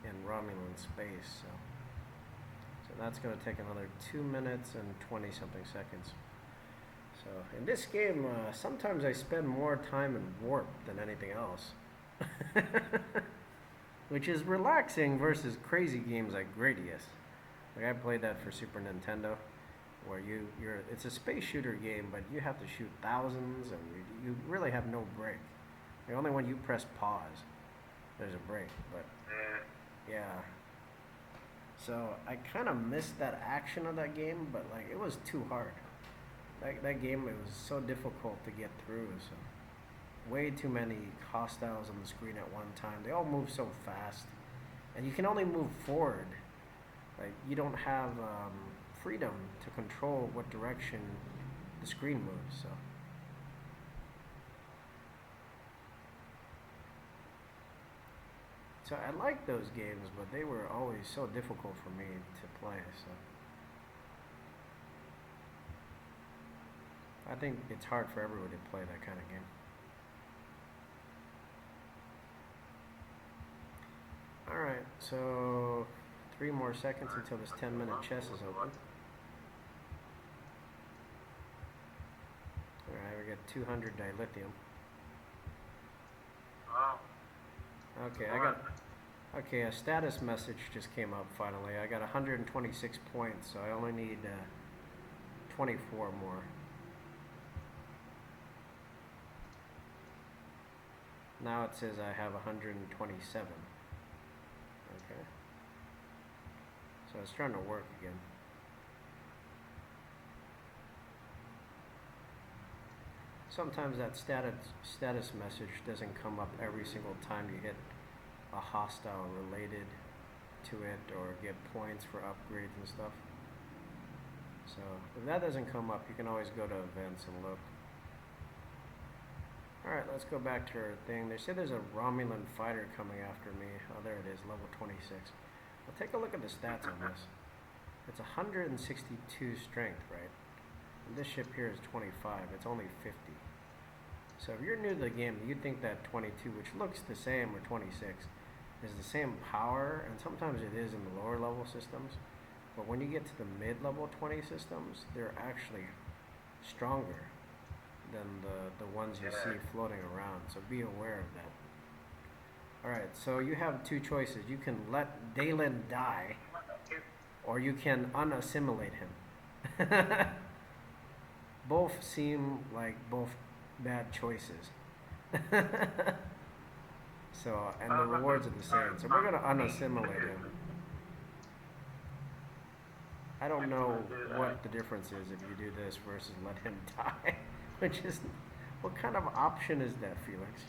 in Romulan space. So that's going to take another 2 minutes and 20 something seconds. So in this game, sometimes I spend more time in warp than anything else. Which is relaxing versus crazy games like Gradius. Like I played that for Super Nintendo, where it's a space shooter game, but you have to shoot thousands, and you really have no break. Only when you press pause, there's a break. But yeah, so I kind of missed that action of that game, but like it was too hard. That game, it was so difficult to get through. So way too many hostiles on the screen at one time. They all move so fast, and you can only move forward. Like you don't have freedom to control what direction the screen moves. So I like those games, but they were always so difficult for me to play. So I think it's hard for everybody to play that kind of game. Alright, so 3 more seconds until this 10-minute chest is open. Alright, we got 200 dilithium. Okay, a status message just came up finally. I got 126 points, so I only need 24 more. Now it says I have 127. Okay. So it's trying to work again. Sometimes that status message doesn't come up every single time you hit a hostile related to it or get points for upgrades and stuff. So if that doesn't come up, you can always go to events and look. Alright, let's go back to our thing. They say there's a Romulan fighter coming after me. Oh, there it is, level 26. Well, take a look at the stats on this. It's 162 strength, right? And this ship here is 25. It's only 50. So if you're new to the game, you'd think that 22, which looks the same, or 26, is the same power, and sometimes it is in the lower level systems. But when you get to the mid-level 20 systems, they're actually stronger than the ones you see floating around, so be aware of that. Alright, so you have 2 choices. You can let Dalen die, or you can unassimilate him. Both seem like both bad choices. So, and the rewards are the same, so we're going to unassimilate him. I don't know what the difference is if you do this versus let him die. Which is, what kind of option is that, Felix?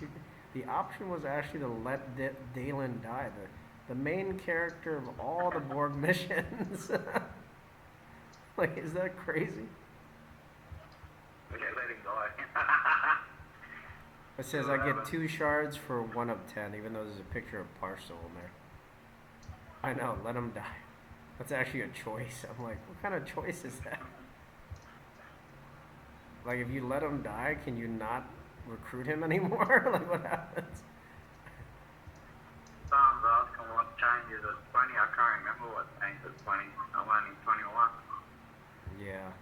The option was actually to let Dalen die, the main character of all the Borg missions. Like, is that crazy? Okay, let him die. It says I get 2 shards for 1 of 10, even though there's a picture of Parcel in there. I know, let him die. That's actually a choice. I'm like, what kind of choice is that? Like, if you let him die, can you not recruit him anymore? Like, what happens? Someone's asking what changes at 20. I can't remember what changed at 20. I'm only 21. Yeah.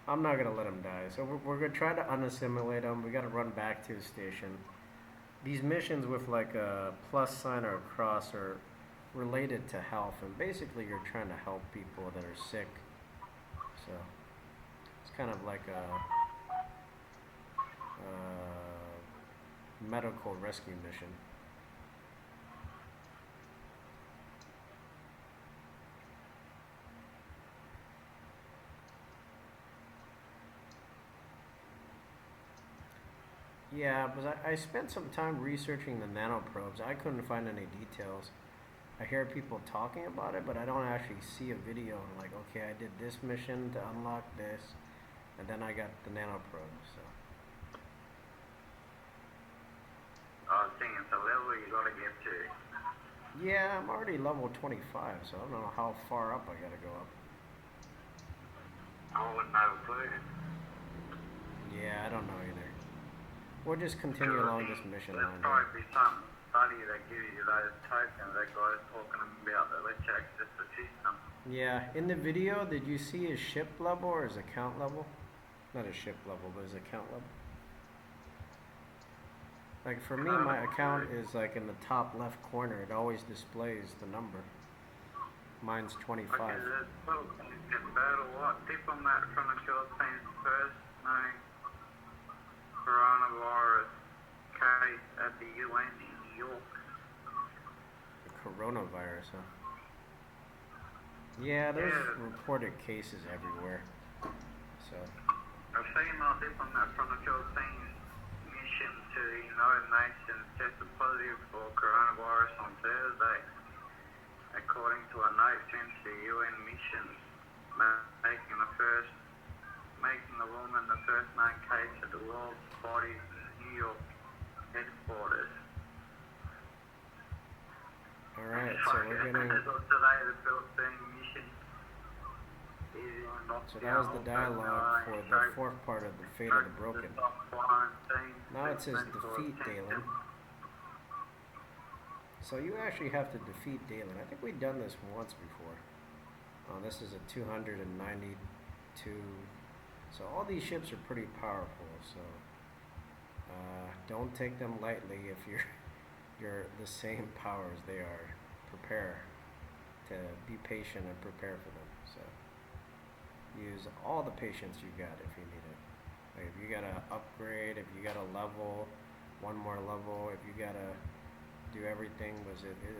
I'm not going to let him die. So we're going to try to unassimilate him. We got to run back to the station. These missions with like a plus sign or a cross are related to health. And basically you're trying to help people that are sick. So it's kind of like a medical rescue mission. Yeah, but I spent some time researching the nanoprobes. I couldn't find any details. I hear people talking about it, but I don't actually see a video. And like, okay, I did this mission to unlock this, and then I got the nanoprobe. So. I think it's a level you gotta get to. Yeah, I'm already level 25, so I don't know how far up I gotta go up. I wouldn't have a clue. Yeah, I don't know either. We'll just continue along this mission line. There's probably be some study that gives you those tokens that guys talking about that let's access the system. Yeah, in the video, did you see his ship level or his account level? Not his ship level, but his account level. Like for me, my account is like in the top left corner. It always displays the number. Mine's 25. Okay, there's little battle what? Tip on that from the Philippines first known coronavirus case at the UN in New York. The coronavirus, huh? Yeah, there's reported cases everywhere. So. A female diplomat from the Philippines mission to the United Nations tested positive for coronavirus on Thursday, according to a note sent to the UN mission, making the woman the first known case at the world's body's New York headquarters. Alright, so we're getting... As of today, the Philippine mission is in lockdown. So that was the dialogue for the fourth part of The Fate of the Broken. Now it says defeat Dalen. So you actually have to defeat Dalen. I think we've done this once before. This is a 292. So all these ships are pretty powerful. So don't take them lightly if you're the same power as they are. Prepare to be patient and prepare for them. So use all the patience you got if you need it. Like if you gotta upgrade, if you gotta level, one more level, if you gotta do everything,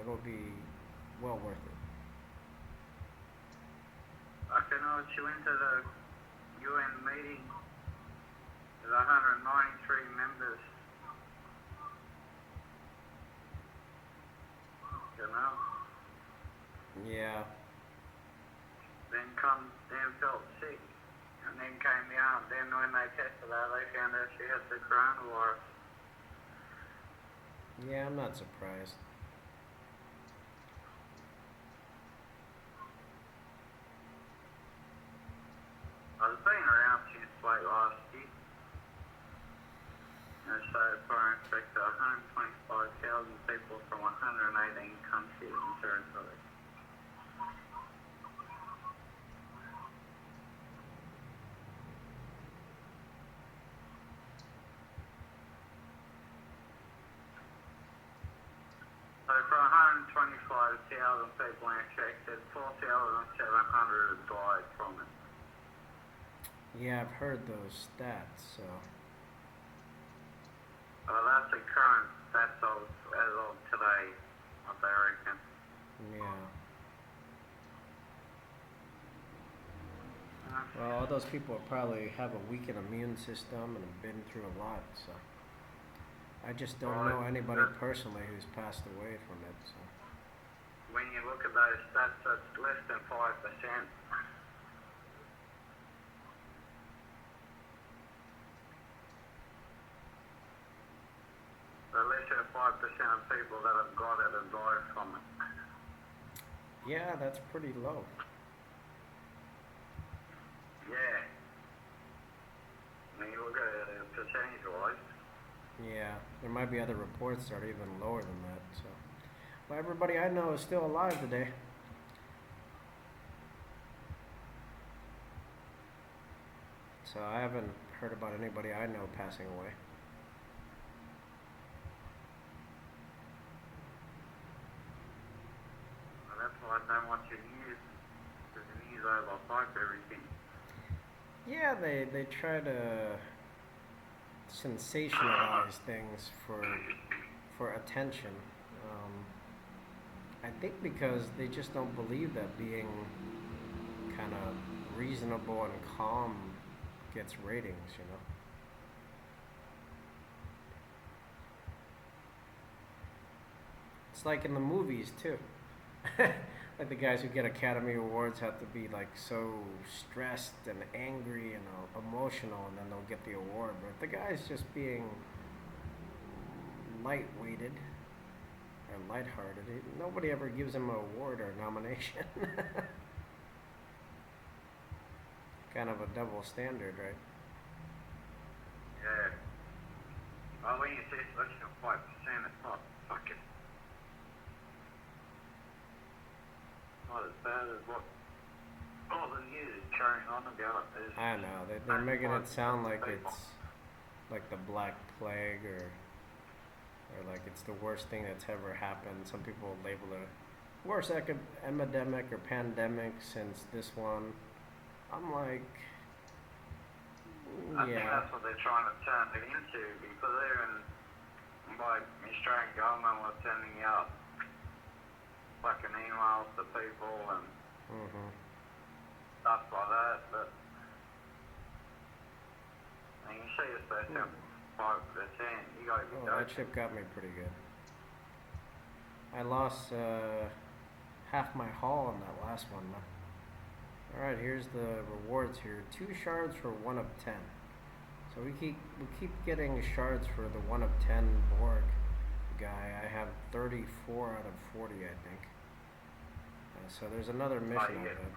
it'll be well worth it. Okay, now she went to the UN meeting. There's 193 members. You know? Yeah. Then felt sick. And then came out. Then when they tested her, they found out she had the coronavirus. Yeah, I'm not surprised. I've been around since late last year. And so far infected 125,000 people from 118 countries and territories. So for 125,000 people infected, 4,700 have died from it. Yeah, I've heard those stats, so. That's the current, as of today, what they reckon. Yeah. Well, all those people probably have a weakened immune system and have been through a lot, so. I just don't know anybody personally who's passed away from it, so. When you look at those stats, it's less than 5%. So less than 5% of people that have got it have died from it. Yeah, that's pretty low. Yeah. When you look at it percentage-wise. Yeah, there might be other reports that are even lower than that, so. But everybody I know is still alive today. So I haven't heard about anybody I know passing away. And that's why I don't watch the news, because the news overhype everything. Yeah, they try to sensationalize things for attention. I think because they just don't believe that being kind of reasonable and calm gets ratings, you know. It's like in the movies too. Like the guys who get Academy Awards have to be like so stressed and angry and emotional, and then they'll get the award. But if the guy's just being light-weighted or lighthearted, nobody ever gives him an award or a nomination. Kind of a double standard, right? Yeah. Well, when you say it's less than 5%, it's not fucking. Not as bad as what all the news is carrying on about. I know they're making it sound like it's like the Black Plague or like it's the worst thing that's ever happened. Some people label it worst epidemic or pandemic since this one. I'm like, I think that's what they're trying to turn it into, because even like the Australian government was sending out fucking emails to people and stuff like that, but and you see it's less than 5%, you gotta be that ship got me pretty good. I lost half my haul on that last one. Alright, here's the rewards here. 2 shards for 1 of 10. So we keep getting shards for the 1 of 10 Borg guy. I have 34 out of 40, I think. So there's another mission of it.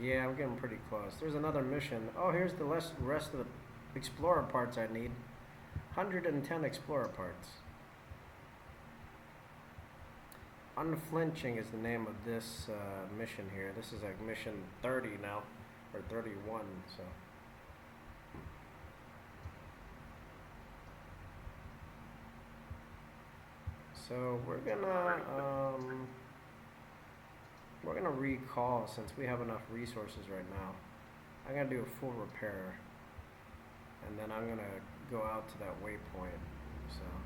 Yeah, I'm getting pretty close. There's another mission. Oh, here's the rest of the Explorer parts I need. 110 Explorer parts. Unflinching is the name of this mission here. This is like mission 30 now, or 31, so. So we're gonna recall, since we have enough resources right now. I'm gonna do a full repair, and then I'm gonna go out to that waypoint, so.